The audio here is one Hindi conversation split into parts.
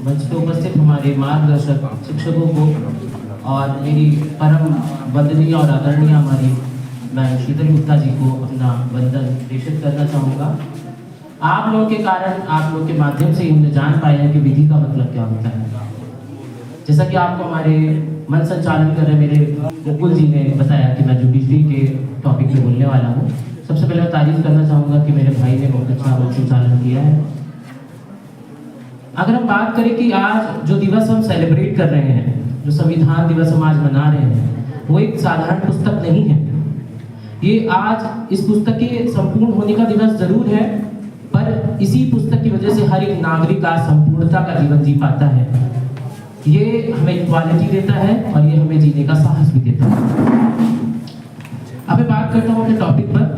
मंच पे उपस्थित हमारे मार्गदर्शक शिक्षकों को और मेरी परम वंदनीय और आदरणीय हमारी मैं शीतल गुप्ता जी को अपना वंदन प्रेषित करना चाहूँगा। आप लोगों के कारण, आप लोगों के माध्यम से हमने जान पाया है कि विधि का मतलब क्या होता है। जैसा कि आपको हमारे मंच संचालन कर रहे मेरे मुकुल जी ने बताया कि मैं जुडिशरी के टॉपिक पे बोलने वाला हूँ। सबसे पहले मैं तारीफ करना चाहूँगा कि मेरे भाई ने बहुत अच्छा मंच संचालन किया है। अगर हम बात करें कि आज जो दिवस हम सेलिब्रेट कर रहे हैं, जो संविधान दिवस हम आज मना रहे हैं, वो एक साधारण पुस्तक नहीं है। ये आज इस पुस्तक के संपूर्ण होने का दिवस जरूर है, पर इसी पुस्तक की वजह से हर एक नागरिक आज संपूर्णता का जीवन जी पाता है। ये हमें इक्वालिटी देता है और ये हमें जीने का साहस भी देता है। अब मैं बात करता हूँ अपने टॉपिक पर।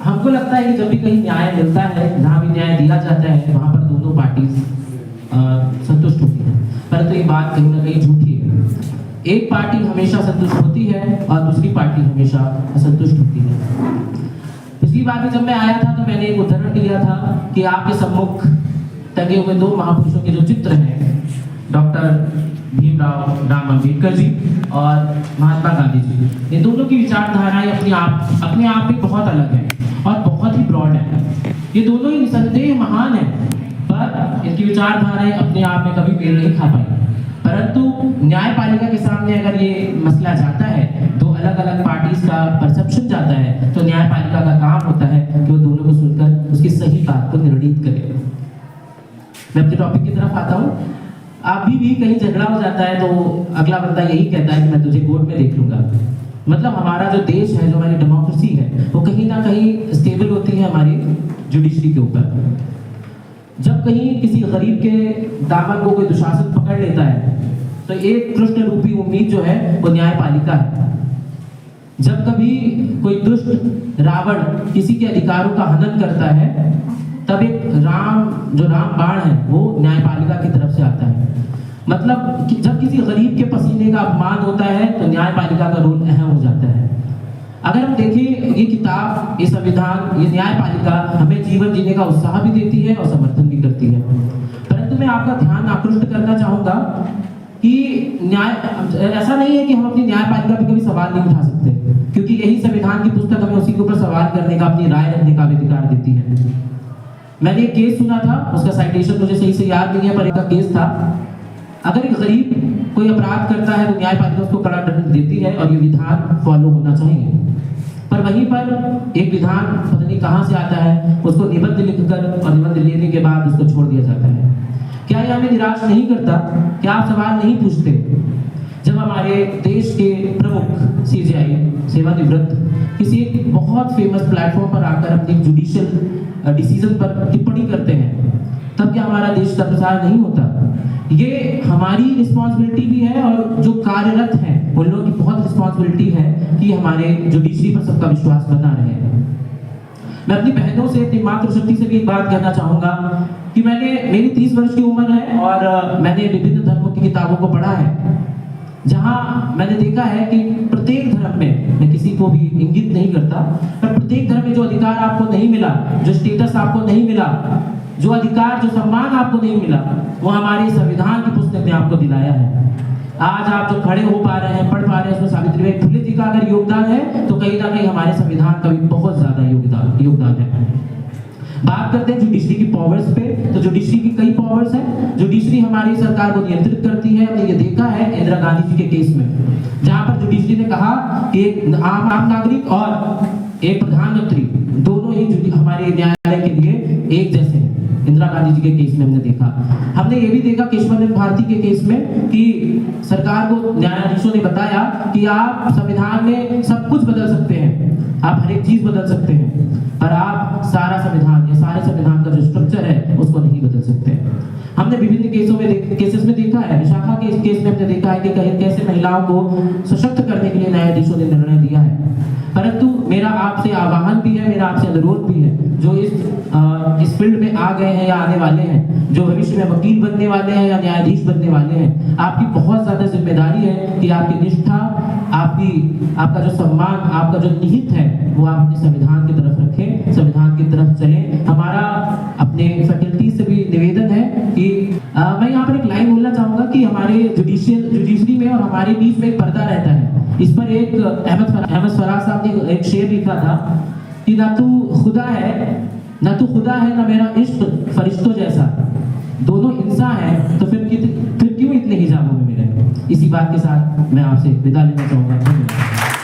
हमको लगता है कि जब भी कहीं न्याय मिलता है, जहाँ भी न्याय दिया जाता है, वहाँ पर दोनों पार्टी संतुष्ट होती है। परंतु ये बात कहीं ना कहीं झूठी है। एक पार्टी हमेशा संतुष्ट होती है और दूसरी पार्टी हमेशा असंतुष्ट होती है। पिछली बार भी जब मैं आया था तो मैंने एक उदाहरण दिया था कि आपके सम्मुख टंगे हुए दो महापुरुषों के जो चित्र हैं, डॉक्टर भीमराव राम अम्बेडकर जी और महात्मा गांधी जी, इन दोनों की विचारधाराएं अपने आप में बहुत अलग है और बहुत ही ब्रॉड है। ये दोनों ही निसंदेह महान है, पर इनकी विचारधाराएं अपने आप में कभी मेल नहीं खा पाई। परंतु न्यायपालिका के सामने अगर ये मसला जाता है, दो अलग अलग पार्टीज का परसेप्शन जाता है, तो न्यायपालिका का काम होता है कि वो दोनों को सुनकर उसकी सही बात को निर्णित करे। मैं अपने टॉपिक की तरफ आता हूँ। अभी भी कहीं झगड़ा हो जाता है तो अगला बंदा यही कहता है कि मैं तुझे कोर्ट में देख लूंगा। मतलब हमारा जो देश है, जो हमारी डेमोक्रेसी है, वो कहीं ना कहीं स्टेबल होती है हमारी जुडिशरी के ऊपर। जब कहीं किसी गरीब के दामन को कोई दुशासन पकड़ लेता है, तो एक कृष्ण रूपी उम्मीद जो है वो न्यायपालिका है। जब कभी कोई दुष्ट रावण किसी के अधिकारों का हनन करता है, तब एक राम बाण है वो न्यायपालिका की तरफ से आता है। मतलब जब किसी गरीब के पसीने का अपमान होता है तो न्यायपालिका का रोल अहम हो जाता है। अगर हम देखें, ये किताब, ये संविधान, ये न्यायपालिका हमें जीवन जीने का उत्साह भी देती है और समर्थन भी करती है। परंतु मैं आपका ध्यान आकृष्ट करना चाहूंगा कि न्याय ऐसा नहीं है कि हम अपनी न्यायपालिका पे कभी सवाल नहीं उठा सकते, क्योंकि यही संविधान की पुस्तक हमें उसी के ऊपर सवाल करने का, अपनी राय रखने का अधिकार देती है। मैंने एक केस सुना था, उसका साइटेशन मुझे सही से याद नहीं है, पर एक केस था। अगर एक गरीब कोई अपराध करता है तो न्यायपालिका उसको कड़ा दंड देती है और ये विधान फॉलो होना चाहिए। पर वहीं पर एक विधान पता नहीं कहां से आता है, उसको निबंध लिखकर और निबंध लेने के बाद उसको छोड़ दिया जाता है। क्या ये हमें निराश नहीं करता? क्या आप सवाल नहीं पूछते जब हमारे देश के प्रमुख सीजेआई सेवानिवृत्त किसी एक बहुत फेमस प्लेटफॉर्म पर आकर अपनी जुडिशियल डिसीजन पर टिप्पणी करते हैं, तब क्या हमारा देश का प्रसार नहीं होता? ये हमारी रिस्पॉन्सिबिलिटी भी है और जो कार्यरत हैं उन लोगों की बहुत रिस्पॉन्सिबिलिटी है कि हमारे जुडिशरी पर सबका विश्वास बना रहे। मैं अपनी बहनों से, अपनी मातृशक्ति से भी एक बात कहना चाहूंगा कि मेरी 30 वर्ष की उम्र है और मैंने विभिन्न धर्मों की किताबों को पढ़ा है, जहां मैंने देखा है कि प्रत्येक धर्म में, मैं किसी को भी इंगित नहीं करता, पर प्रत्येक धर्म में जो अधिकार आपको नहीं मिला, जो स्टेटस आपको नहीं मिला, जो अधिकार, जो सम्मान आपको नहीं मिला, वो हमारे संविधान की पुस्तक ने आपको दिलाया है। आज आप जो खड़े हो पा रहे हैं, पढ़ पा रहे हैं, उसमें सावित्रीबाई फुले जी का अगर योगदान है तो कहीं ना कहीं हमारे संविधान का भी बहुत ज्यादा योगदान है। बात करते हैं जुडिशरी की पावर्स पे, तो जुडिशरी की कई पावर्स हैं। जुडिशरी हमारी सरकार को नियंत्रित करती है। हमने ये देखा है इंदिरा गांधी जी के केस में, जहां पर जुडिशरी ने कहा कि एक आम नागरिक और एक प्रधानमंत्री दोनों ही हमारे न्यायालय के लिए एक जैसे हैं। इंदिरा गांधी जी के केस में हमने देखा। हमने ये भी देखा केशवानंद भारती के केस में कि सरकार को न्यायाधीशों ने बताया कि आप संविधान में सब कुछ बदल सकते हैं, आप हर एक चीज बदल सकते हैं, पर आप सारा संविधान या सारे संविधान का जो स्ट्रक्चर है उसको नहीं बदल सकते। हमने विभिन्न केसेस में देखा है। विशाखा के केस में हमने देखा है कि कैसे महिलाओं को सशक्त करने के लिए न्यायाधीशों ने निर्णय दिया है। परंतु मेरा आपसे आह्वान भी है, मेरा आपसे अनुरोध भी है, जो इस फील्ड में आ गए हैं या आने वाले हैं, जो भविष्य में वकील बनने वाले हैं या न्यायाधीश बनने वाले हैं, आपकी बहुत ज्यादा जिम्मेदारी है कि आपकी निष्ठा, आपका जो सम्मान, आपका जो निहित है, वो आप अपने संविधान की तरफ रखें, संविधान की तरफ चलें। हमारा अपने फैकल्टी से भी निवेदन है कि हमारे जुडिशरी में और हमारे बीच में एक पर्दा रहता है। इस पर एक अहमद फराज साहब ने एक शेर लिखा था कि ना तू खुदा है ना मेरा इश्क फरिश्तों जैसा, दोनों इंसान हैं तो फिर क्यों इतने हिजाबों में मेरे। इसी बात के साथ मैं आपसे विदा लेना चाहूँगा।